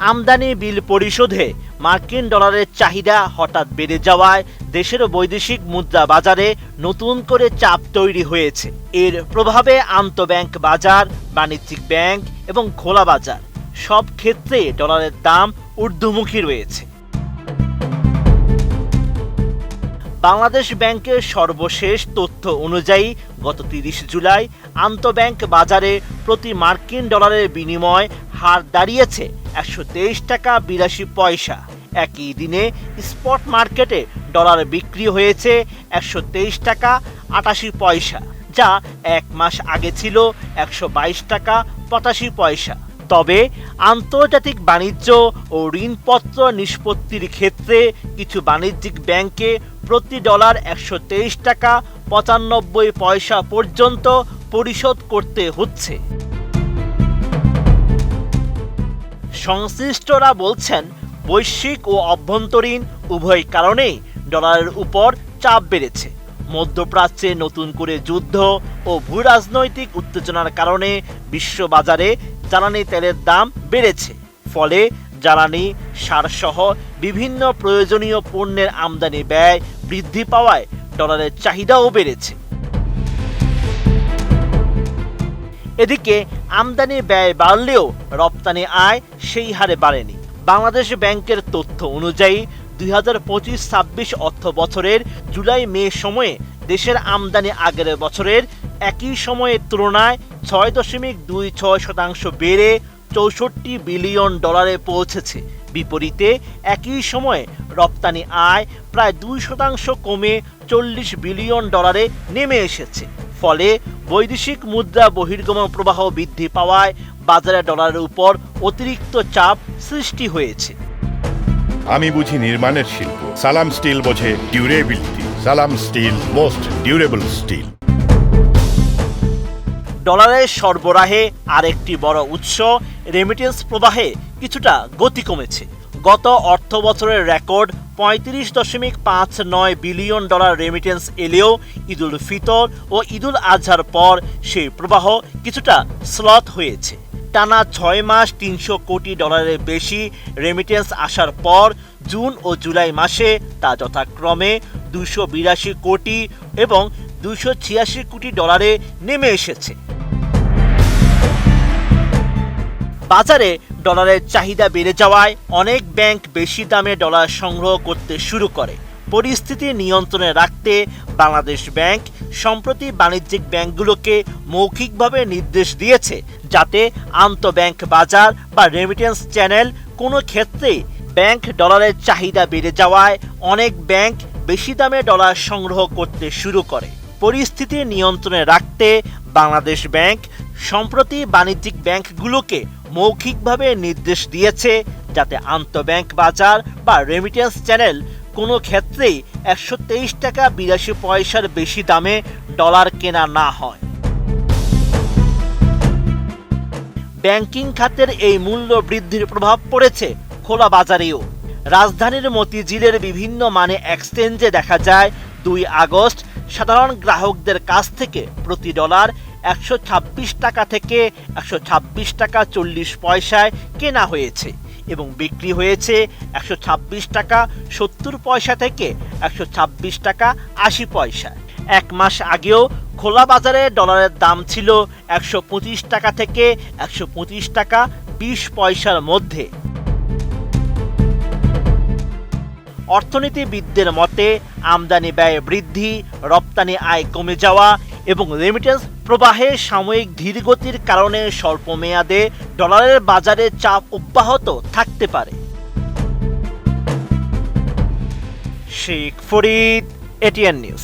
আমদানি বিল পরিশোধে মার্কিন ডলারের চাহিদা হঠাৎ বেড়ে যাওয়ায় দেশের বৈদেশিক মুদ্রা বাজারে নতুন করে চাপ তৈরি হয়েছে। এর প্রভাবে আন্তঃব্যাংক বাজার, বাণিজ্যিক ব্যাংক এবং খোলা বাজার সব ক্ষেত্রে ডলারের দাম ঊর্ধ্বমুখী রয়েছে। বাংলাদেশ ব্যাংকের সর্বশেষ তথ্য অনুযায়ী গত ৩০ জুলাই আন্তঃব্যাংক বাজারে প্রতি মার্কিন ডলারের বিনিময় হার দাঁড়িয়েছে ১২৩ টাকা ৮২ পয়সা। একই দিনে স্পট মার্কেটে ডলার বিক্রি হয়েছে ১২৩ টাকা ৮৮ পয়সা, যা এক মাস আগে ছিল ১২২ টাকা ৮৫ পয়সা। তবে আন্তর্জাতিক বাণিজ্য ও ঋণপত্র নিষ্পত্তির ক্ষেত্রে কিছু বাণিজ্যিক ব্যাংকে প্রতি ডলার ১২৩ টাকা ৯৫ পয়সা পর্যন্ত পরিশোধ করতে হচ্ছে। সংশ্লিষ্টরা বলছেন, বৈশ্বিক ও অভ্যন্তরীণ উভয় কারণেই ডলারের উপর চাপ বেড়েছে। মধ্যপ্রাচ্যে নতুন করে যুদ্ধ ও ভূরাজনৈতিক উত্তেজনার কারণে বিশ্ববাজারে জ্বালানি তেলের দাম বেড়েছে। ফলে জ্বালানি, সারসহ বিভিন্ন প্রয়োজনীয় পণ্যের আমদানি ব্যয় বৃদ্ধি পাওয়ায় ডলারের চাহিদাও বেড়েছে। এদিকে আমদানি ব্যয় বাড়লেও রপ্তানি আয় সেই হারে বাড়েনি। বাংলাদেশ ব্যাংকের তথ্য অনুযায়ী ২০২৫-২৬ অর্থ বছরের জুলাই-মে সময়ে দেশের আমদানি আগের বছরের একই সময়ের তুলনায় ৬.২৬% বেড়ে ৬৪ বিলিয়ন ডলারে পৌঁছেছে। বিপরীতে একই সময়ে রপ্তানি আয় প্রায় ২% কমে ৪০ বিলিয়ন ডলারে নেমে এসেছে। ফলে বৈদেশিক মুদ্রা বহির্গমন প্রবাহ বৃদ্ধি পাওয়ায় বাজারে ডলারের উপর অতিরিক্ত চাপ সৃষ্টি হয়েছে। আমি বুঝি নির্মাণের শিল্প, সালাম স্টিল বোঝে ডিউরেবিলিটি। সালাম স্টিল, মোস্ট ডিউরেবল স্টিল। ডলারের সরবরাহে আরেকটি বড় উৎস রেমিটেন্স প্রবাহে কিছুটা গতি কমেছে। গত অর্থ বছরের রেকর্ড ৩৫.৫৯ বিলিয়ন ডলার রেমিটেন্স এলেও ঈদুল ফিতর ও ঈদুল আজহার পর সেই প্রবাহ কিছুটা স্লথ হয়েছে। টানা ৬ মাস ৩০০ কোটি ডলারের বেশি রেমিটেন্স আসার পর জুন ও জুলাই মাসে তা যথাক্রমে ২৮২ কোটি এবং ২৮৬ কোটি ডলারে নেমে এসেছে। বাজারে ডলারের চাহিদা বেড়ে যাওয়ায় অনেক ব্যাংক বেশি দামে ডলার সংগ্রহ করতে শুরু করে। পরিস্থিতি নিয়ন্ত্রণে রাখতে বাংলাদেশ ব্যাংক সম্প্রতি বাণিজ্যিক ব্যাংকগুলোকে মৌখিকভাবে নির্দেশ দিয়েছে যাতে আন্তঃব্যাংক বাজার বা রেমিটেন্স চ্যানেল কোনো ক্ষেত্রেই ব্যাংক ডলারের চাহিদা বেড়ে যাওয়ায় অনেক ব্যাংক বেশি দামে ডলার সংগ্রহ করতে শুরু করে। পরিস্থিতি নিয়ন্ত্রণে রাখতে বাংলাদেশ ব্যাংক সম্প্রতি বাণিজ্যিক ব্যাংকগুলোকে মৌখিকভাবে নির্দেশ দিয়েছে যাতে আন্তঃব্যাংক বাজার বা রেমিটেন্স চ্যানেল কোনো ক্ষেত্রেই ১২৩ টাকা ৮২ পয়সার বেশি দামে ডলার কেনা না হয়। ব্যাংকিং খাতের এই মূল্য বৃদ্ধির প্রভাব পড়েছে খোলা বাজারেও। রাজধানীর মতিঝিলের বিভিন্ন মানি এক্সচেঞ্জে দেখা যায় ২ আগস্ট সাধারণ গ্রাহকদের কাছ থেকে প্রতি ডলার ১২৬ টাকা থেকে ১২৬ টাকা ৪০ পয়সায় কেনা হয়েছে এবং বিক্রি হয়েছে ১২৬ টাকা ৭০ পয়সা থেকে ১২৬ টাকা ৮০ পয়সা। এক মাস আগেও খোলা বাজারে ডলারের দাম ছিল ১২৫ টাকা থেকে ১২৫ টাকা ২০ পয়সার মধ্যে। অর্থনীতিবিদদের মতে আমদানি ব্যয় বৃদ্ধি, রপ্তানি আয় কমে যাওয়া এবং রেমিটেন্স প্রবাহে সাময়িক ধীরগতির কারণে স্বল্প মেয়াদে ডলারের বাজারে চাপ অব্যাহত থাকতে পারে। Sheikh Farid, ATN news.